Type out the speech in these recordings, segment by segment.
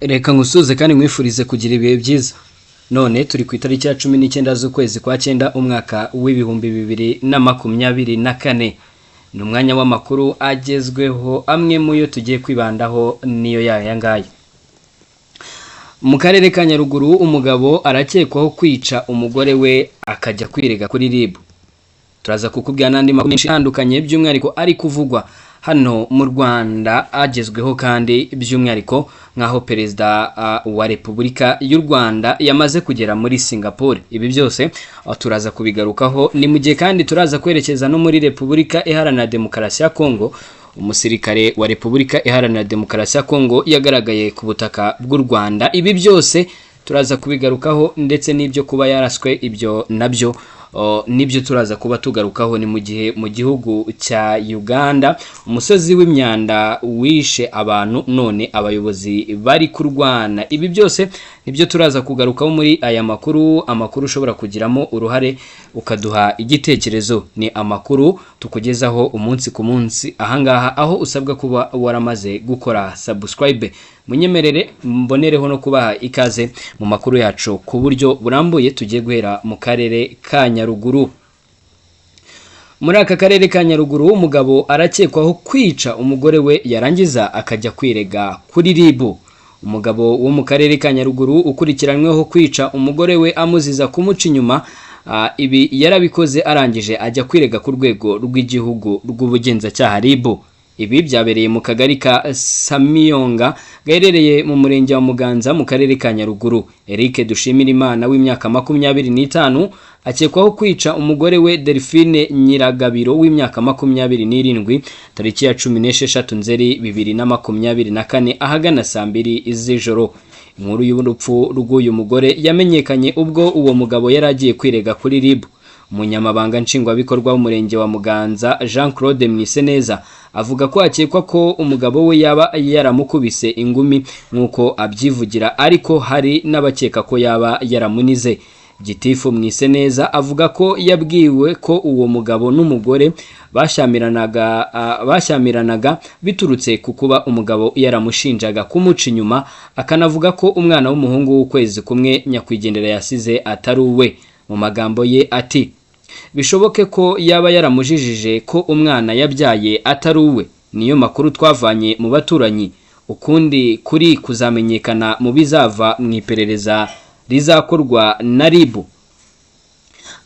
Reka ngusuze kandi mwifurize kugira ibihe byiza. None turi ku itariki ya 19 z'ukwezi kwa 9 umwaka w'ibihumbi 2024. Ni umwanya w'amakuru agezweho, amwe mu yo tugiye kwibandaho niyo yaya ngaya. Mu karere ka Nyaruguru umugabo arakekwaho kwica umugore we akajya kwirega kuri RIB. Turaza kukubwira nandi makuru menshi atandukanye by'umwihariko ari kuvugwa hano mu Rwanda agezweho, kandi by'umwihariko nkaho perezida wa Repubulika y'u Rwanda yamaze kugera muri Singapore. Ibi byose turaza kubigarukaho. Ni mu gihe kandi turaza kwerekeza no muri Repubulika Iharanira Demokarasi ya Kongo. Umusirikare wa Repubulika Iharanira Demokarasi ya Kongo yagaragaye ku butaka bw'u Rwanda. Ibi byose turaza kubigarukaho, ndetse n'ibyo kuba yaraswe ibyo nabyo nibyo turaza kuba tugarukaho. Ni mu gihe mu gihugu cya Uganda umusozi w'imyanda wishe abantu, none abayobozi bari kurwana. Ibi byose nibyo turaza kugarukaho muri aya makuru. Amakuru ushobora kugiramo uruhare ukaduha igitekerezo. Ni amakuru tukugezaho umunsi ku munsi ahangaha, aho usabwa kuba waramaze gukora subscribe. Munyemerere mbonereho no kubaha ikaze mu makuru yacu ku buryo burambuye. Tugiye guhera mu karere ka Nyaruguru. Muri aka karere ka Nyaruguru umugabo arakekwaho kwica umugore we yarangiza akajya kwirega kuri RIB. Umugabo wo mu karere ka Nyaruguru ukurikiranyweho kwica umugore we amuziza kumuca inyuma, ibi yarabikoze arangije ajya kwirega ku rwego rw'igihugu rw'ubugenzacyaha RIB. Ibi byabereye mu kagari ka Samiyonga gaherereye mu murenge wa Muganza mu karere ka Nyaruguru. Eric Dushimirimana w'imyaka 25 akekwaho kwica umugore we Delphine Nyiragabiro w'imyaka 27 tariki ya 16 Nzeri 2024 ahagana saa 2 z'ijoro. Inkuru y'urupfu rw'uyu mugore yamenyekanye ubwo uwo mugabo yaragiye kwirega kuri RIB. Umunyamabanga nshingwabikorwa w'umurenge wa Muganza Jean Claude Mwiseneza avuga ko akekwa ko umugabo we yaba yaramukubise ingumi nkuko abyivugira, ariko hari n'abakeka ko yaba yaramunize. Gitifu Mwiseneza avuga ko yabwiwe ko uwo mugabo n'umugore bashyamiranaga biturutse ku kuba umugabo yaramushinjaga kumuca inyuma, akanavuga ko umwana w'umuhungu w'ukwezi kumwe nyakwigendera yasize atari uwe. Mu magambo ye ati, bishoboke ko yaba yaramujijije ko umwana yabyaye atari uwe. Niyo makuru twavanye mu baturanyi, ukundi kuri kuzamenyekana mu bizava mu iperereza rizakorwa na RIB.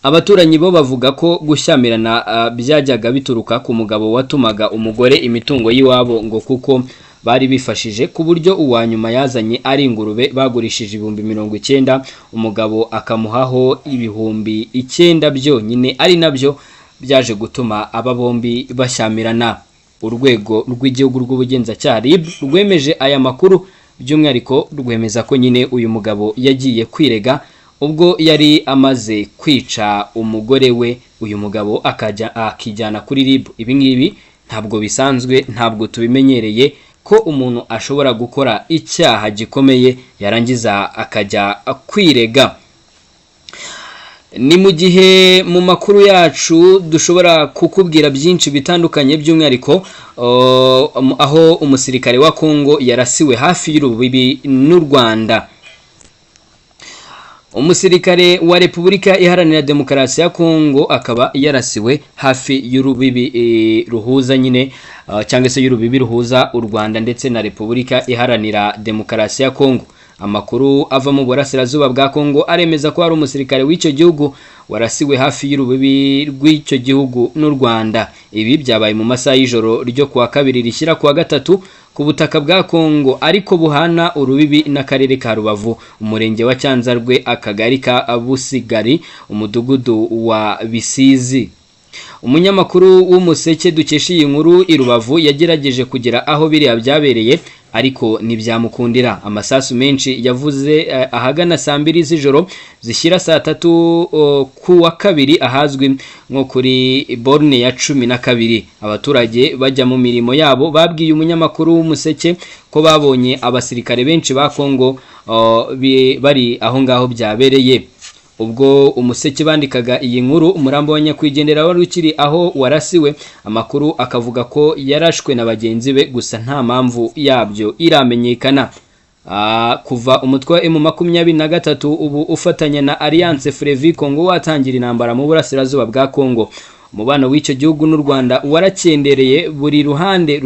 Abaturanyi bo bavuga ko gushyamirana byajyaga bituruka ku mugabo watumaga umugore imitungo y'iwabo, ngo kuko bari bifashije ku buryo uwa nyuma yazanye ari ingurube bagurishije 90,000, umugabo akamuhaho 9,000 byonyine, ari nabyo byaje gutuma aba bombi bashyamirana. Urwego rw'igihugu rw'ubugenzacyaha RIB rwemeje aya makuru, by'umwihariko rwemeza ko nyine uyu mugabo yagiye kwirega ubwo yari amaze kwica umugore we. Uyu mugabo akijyana kuri RIB. Ibi ngibi ntabwo bisanzwe, ntabwo tubimenyereye ko umuntu ashobora gukora icyaha gikomeye yarangiza akajya kwirega. Ni mu gihe mu makuru yacu dushobora kukubwira byinshi bitandukanye, by'umwihariko aho umusirikare wa Kongo yarasiwe hafi y'urubibi n'u Rwanda. Umusirikare wa Repubulika Iharanira Demokarasi ya Kongo akaba yarasiwe hafi y'urubibi ruhuza nyine cyangwa se y'urubibi ruhuza u Rwanda ndetse na Repubulika Iharanira Demokarasi ya Kongo. Amakuru ava mu burasirazuba bwa Kongo aremeza ko hari umusirikare w'icyo gihugu warasiwe hafi y'urubibi rw'icyo gihugu n'u Rwanda. Ibi byabaye mu masaha y'ijoro ryo kuwa kabiri rishyira kuwa gatatu ku butaka bwa Kongo, ariko buhana urubibi n'akarere ka Rubavu, umurenge wa Cyanzarwe, akagari ka Busigari, umudugudu wa Bisizi. Umunyamakuru w'Umuseke dukesha iyi nkuru i Rubavu yagerageje kugera aho biriya byabereye, ariko ntibyamukundira. Amasasu menshi yavuze ahagana saa 2 z'ijoro zishyira saa 3 kuwa kabiri ahazwi nko kuri borne ya 12. Abaturage bajya mu mirimo yabo babwiye umunyamakuru w'Umuseke ko babonye abasirikare benshi ba Kongo bari aho ngaho byabereye. Ubwo Umuseke bandikaga iyi nkuru, umurambo wa nyakwigendera wari ukiri aho warasiwe. Amakuru akavuga ko yarashwe na bagenzi be, gusa nta mpamvu yabyo iramenyekana. kuva umutwe wa M23 ubu ufatanya na Alliance Fleuve Congo watangira intambara mu burasirazuba bwa Congo. Umubano w'icyo gihugu n'u Rwanda waracendereye, buri ruhande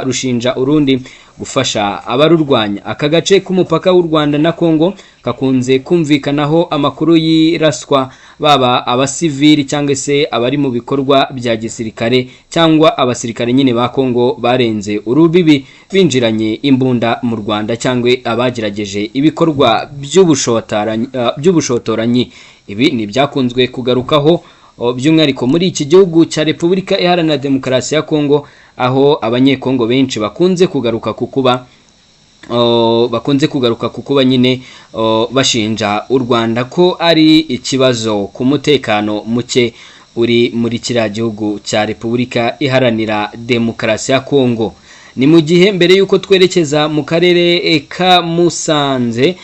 rushinja urundi gufasha abarurwanya. Aka gace k'umupaka w'u Rwanda na Congo kakunze kumvikanaho amakuru y'iraswa, baba abasivili cyangwa se abari mu bikorwa bya gisirikare cyangwa abasirikare nyine ba Congo barenze urubibi binjiranye imbunda mu Rwanda cyangwa abagerageje ibikorwa by'ubushotoranyi. Ibi ni byakunzwe kugarukaho by'umwihariko muri iki gihugu cya Repubulika Iharanira Demokarasi ya Congo, aho abanyekongo benshi bakunze kugaruka kukuba nyine bashinja u Rwanda ko ari ikibazo ku mutekano muke uri muri kiriya gihugu cya Repubulika Iharanira Demokarasi ya Congo. Ni mu gihe mbere yuko twerekeza mu karere ka Musanze,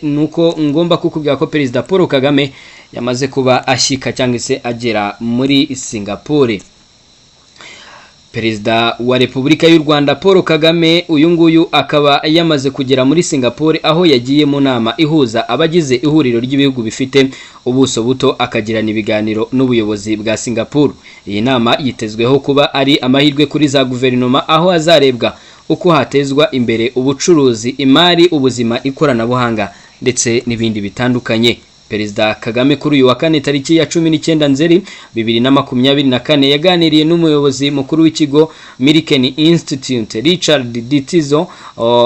nuko ngomba kukubwira ko Perezida Paul Kagame yamaze kuba ashyika cyangwa se agera muri Singapore. Perezida wa Repubulika y'u Rwanda Paul Kagame uyu nguyu akaba yamaze kugera muri Singapore, aho yagiye mu nama ihuza abagize ihuriro ry'ibihugu bifite ubuso buto, akagirana ibiganiro n'ubuyobozi bwa Singapore. Iyi nama yitezweho kuba ari amahirwe kuri za guverinoma, aho hazarebwa uko hatezwa imbere ubucuruzi, imari, ubuzima, ikoranabuhanga ndetse n'ibindi bitandukanye. Perezida Kagame kuri uyu wa kane tariki ya 19 Nzeri 2024 yaganiriye n'umuyobozi mukuru w'ikigo Milken Institute Richard Ditizo,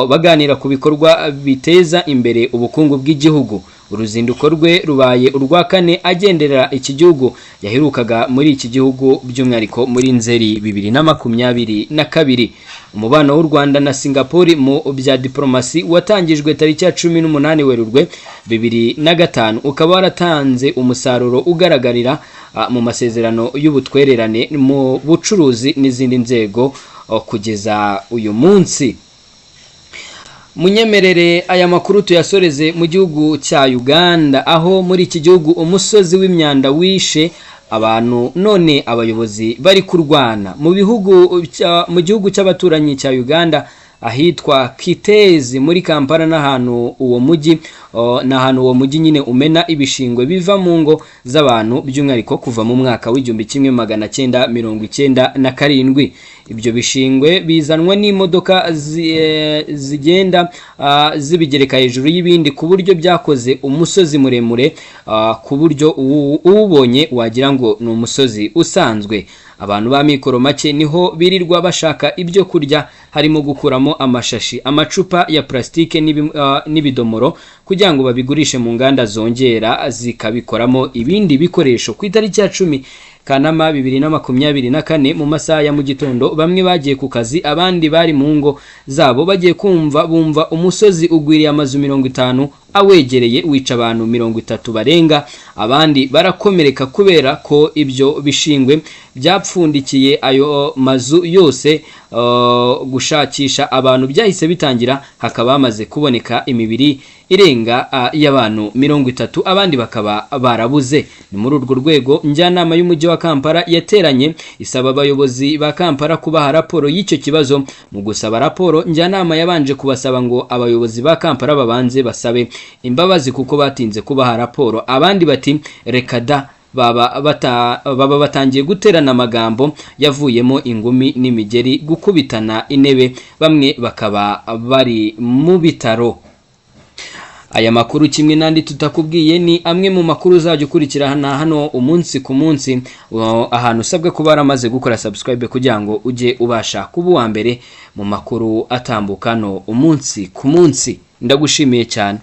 baganira ku bikorwa biteza imbere ubukungu bw'igihugu. Uruzinduko rwe rubaye urwa kane agenderera iki gihugu. Yaherukaga muri iki gihugu by'umwihariko muri Nzeri 2022. Umubano w'u Rwanda na Singapore mu bya diplomasi watangijwe tariki ya 18 Werurwe 2005, ukaba waratanze umusaruro ugaragarira mu masezerano y'ubutwererane mu bucuruzi n'izindi nzego kugeza uyu munsi. Munyemerere aya makuru tuyasoreze mu gihugu cya Uganda, aho muri iki gihugu umusozi w'imyanda wishe abantu, none abayobozi bari kurwana mu gihugu cy'abaturanyi cya Uganda, ahitwa Kitezi muri Kampala, n'ahantu uwo mujyi nyine umena ibishingwe biva mu ngo z'abantu, by'umwihariko kuva mu mwaka w'1997. Ibyo bishingwe bizanwa n'imodoka zigenda zibigereka hejuru y'ibindi, ku buryo byakoze umusozi muremure, ku buryo uwubonye wagira ngo ni umusozi usanzwe. Abantu ba mikoro make niho birirwa bashaka ibyo kurya, harimo gukuramo amashashi, amacupa ya plastike n'ibidomoro kugira ngo babigurishe mu nganda zongera zikabikoramo ibindi bikoresho. Ku itariki ya 10 Kanama 2024 mu masaha ya mu gitondo, bamwe bagiye ku kazi, abandi bari mu ngo zabo bagiye bumva umusozi ugwiriye amazu 50 awegereye, wica abantu 30 barenga, abandi barakomereka kubera ko ibyo bishingwe byapfundikiye ayo mazu yose. Gushakisha abantu byahise bitangira, hakaba hamaze kuboneka imibiri irenga y'abantu 30, abandi bakaba barabuze. Ni muri urwo rwego njyanama y'umujyi wa Kampala yateranye isaba abayobozi ba Kampala kubaha raporo y'icyo kibazo. Mu gusaba raporo, njyanama yabanje kubasaba ngo abayobozi ba Kampala babanze basabe imbabazi kuko batinze kubaha raporo. Abandi bati reka da, baba batangiye guterana amagambo yavuyemo ingumi n'imigeri, gukubitana intebe, bamwe bakaba bari mu bitaro. Aya makuru kimwe n'andi tutakubwiye ni amwe mu makuru uzajya ukurikirana hano umunsi ku munsi, ahantu usabwe kuba waramaze gukora subscribe kugira ngo ujye ubasha kuba uwa mbere mu makuru atambuka no umunsi ku munsi. Ndagushimiye cyane.